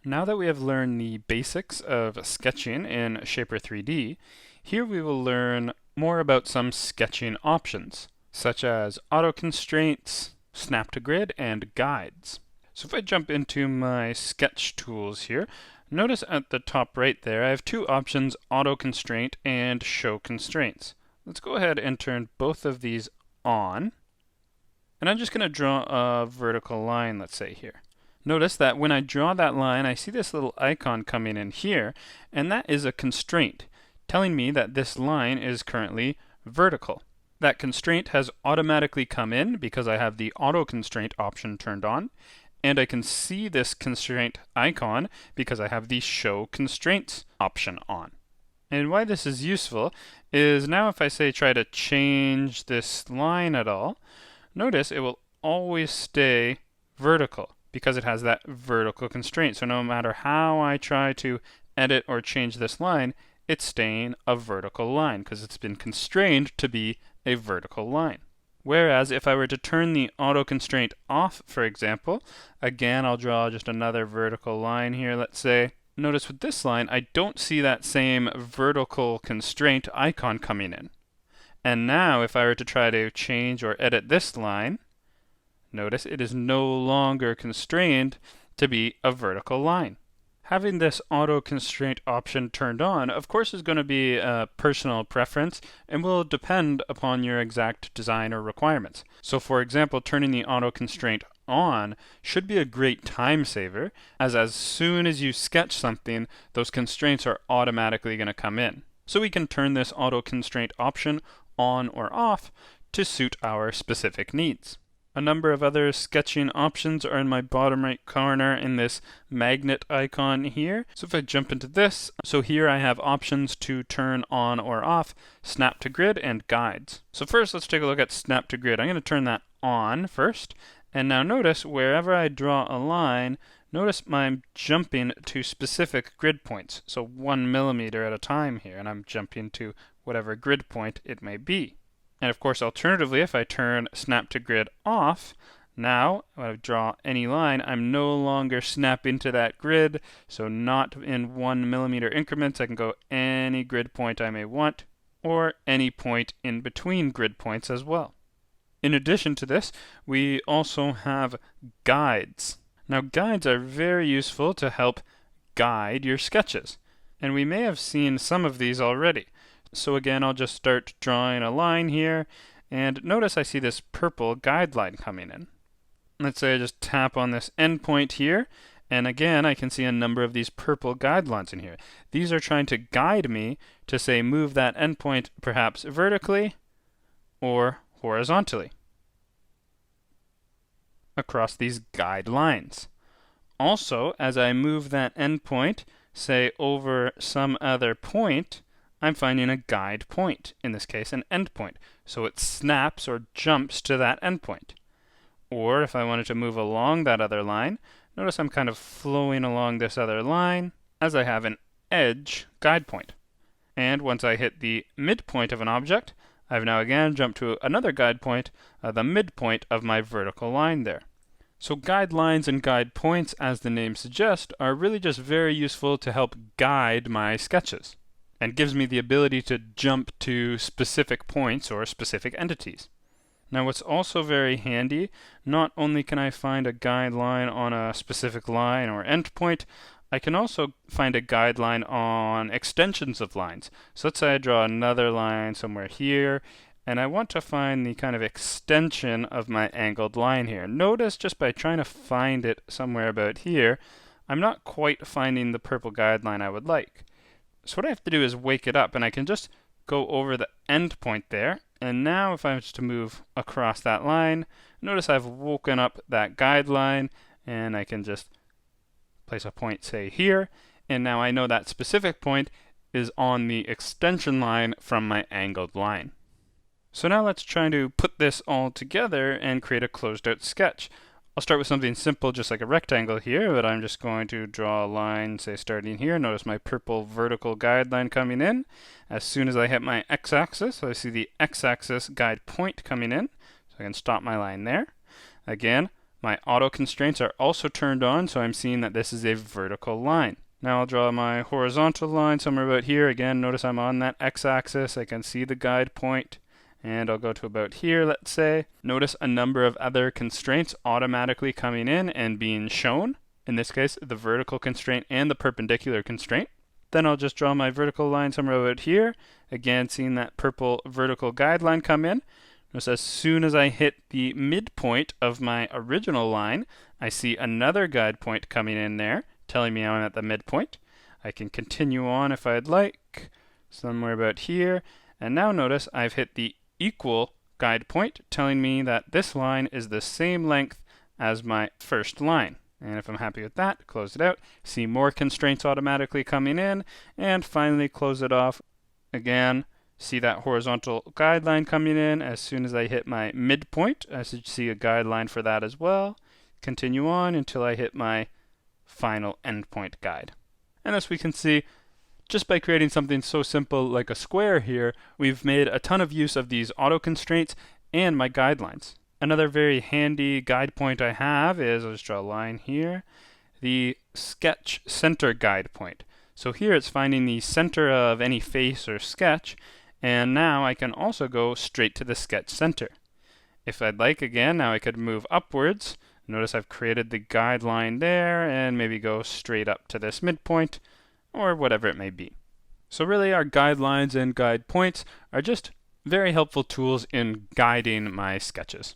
Now that we have learned the basics of sketching in Shaper 3D, here we will learn more about some sketching options, such as auto-constraints, snap to grid, and guides. So if I jump into my sketch tools here, notice at the top right there I have two options, auto-constraint and show constraints. Let's go ahead and turn both of these on. And I'm just going to draw a vertical line, let's say here. Notice that when I draw that line, I see this little icon coming in here, and that is a constraint, telling me that this line is currently vertical. That constraint has automatically come in because I have the auto constraint option turned on, and I can see this constraint icon because I have the show constraints option on. And why this is useful is now if I say try to change this line at all, notice it will always stay vertical because it has that vertical constraint. So no matter how I try to edit or change this line, it's staying a vertical line because it's been constrained to be a vertical line. Whereas if I were to turn the auto constraint off, for example, again I'll draw just another vertical line here, let's say. Notice with this line, I don't see that same vertical constraint icon coming in. And now if I were to try to change or edit this line, notice it is no longer constrained to be a vertical line. Having this auto constraint option turned on, of course, is going to be a personal preference and will depend upon your exact design or requirements. So for example, turning the auto constraint on should be a great time saver, as soon as you sketch something, those constraints are automatically going to come in. So we can turn this auto constraint option on or off to suit our specific needs. A number of other sketching options are in my bottom right corner in this magnet icon here. So if I jump into this, so here I have options to turn on or off snap to grid and guides. So first let's take a look at snap to grid. I'm going to turn that on first. And now notice wherever I draw a line, notice I'm jumping to specific grid points. So 1 millimeter at a time here, and I'm jumping to whatever grid point it may be. And of course, alternatively, if I turn snap to grid off, now when I draw any line, I'm no longer snapping to that grid, so not in 1 millimeter increments. I can go any grid point I may want, or any point in between grid points as well. In addition to this, we also have guides. Now, guides are very useful to help guide your sketches, and we may have seen some of these already. So again, I'll just start drawing a line here, and notice I see this purple guideline coming in. Let's say I just tap on this endpoint here, and again, I can see a number of these purple guidelines in here. These are trying to guide me to say move that endpoint perhaps vertically or horizontally across these guidelines. Also, as I move that endpoint, say over some other point, I'm finding a guide point, in this case an endpoint, so it snaps or jumps to that endpoint. Or if I wanted to move along that other line, notice I'm kind of flowing along this other line as I have an edge guide point. And once I hit the midpoint of an object, I've now again jumped to another guide point, the midpoint of my vertical line there. So guidelines and guide points, as the name suggests, are really just very useful to help guide my sketches, and gives me the ability to jump to specific points or specific entities. Now what's also very handy, not only can I find a guideline on a specific line or endpoint, I can also find a guideline on extensions of lines. So let's say I draw another line somewhere here, and I want to find the kind of extension of my angled line here. Notice just by trying to find it somewhere about here, I'm not quite finding the purple guideline I would like. So what I have to do is wake it up, and I can just go over the end point there. And now if I was to move across that line, notice I've woken up that guideline, and I can just place a point, say here, and now I know that specific point is on the extension line from my angled line. So now let's try to put this all together and create a closed out sketch. I'll start with something simple, just like a rectangle here, but I'm just going to draw a line, say starting here. Notice my purple vertical guideline coming in. As soon as I hit my x-axis, I see the x-axis guide point coming in, so I can stop my line there. Again, My auto constraints are also turned on, so I'm seeing that this is a vertical line. Now I'll draw my horizontal line somewhere about here. Again, notice I'm on that x-axis. I can see the guide point. And I'll go to about here, let's say. Notice a number of other constraints automatically coming in and being shown. In this case, the vertical constraint and the perpendicular constraint. Then I'll just draw my vertical line somewhere about here. Again, seeing that purple vertical guideline come in. Notice as soon as I hit the midpoint of my original line, I see another guide point coming in there, telling me I'm at the midpoint. I can continue on if I'd like, somewhere about here. And now notice I've hit the equal guide point, telling me that this line is the same length as my first line. And if I'm happy with that, close it out. See more constraints automatically coming in, and finally close it off. Again, see that horizontal guideline coming in. As soon as I hit my midpoint, I should see a guideline for that as well. Continue on until I hit my final endpoint guide. And as we can see, just by creating something so simple like a square here, we've made a ton of use of these auto constraints and my guidelines. Another very handy guide point I have is, I'll just draw a line here, the sketch center guide point. So here it's finding the center of any face or sketch, and now I can also go straight to the sketch center. If I'd like, again, now I could move upwards. Notice I've created the guideline there, and maybe go straight up to this midpoint, or whatever it may be. So really our guidelines and guide points are just very helpful tools in guiding my sketches.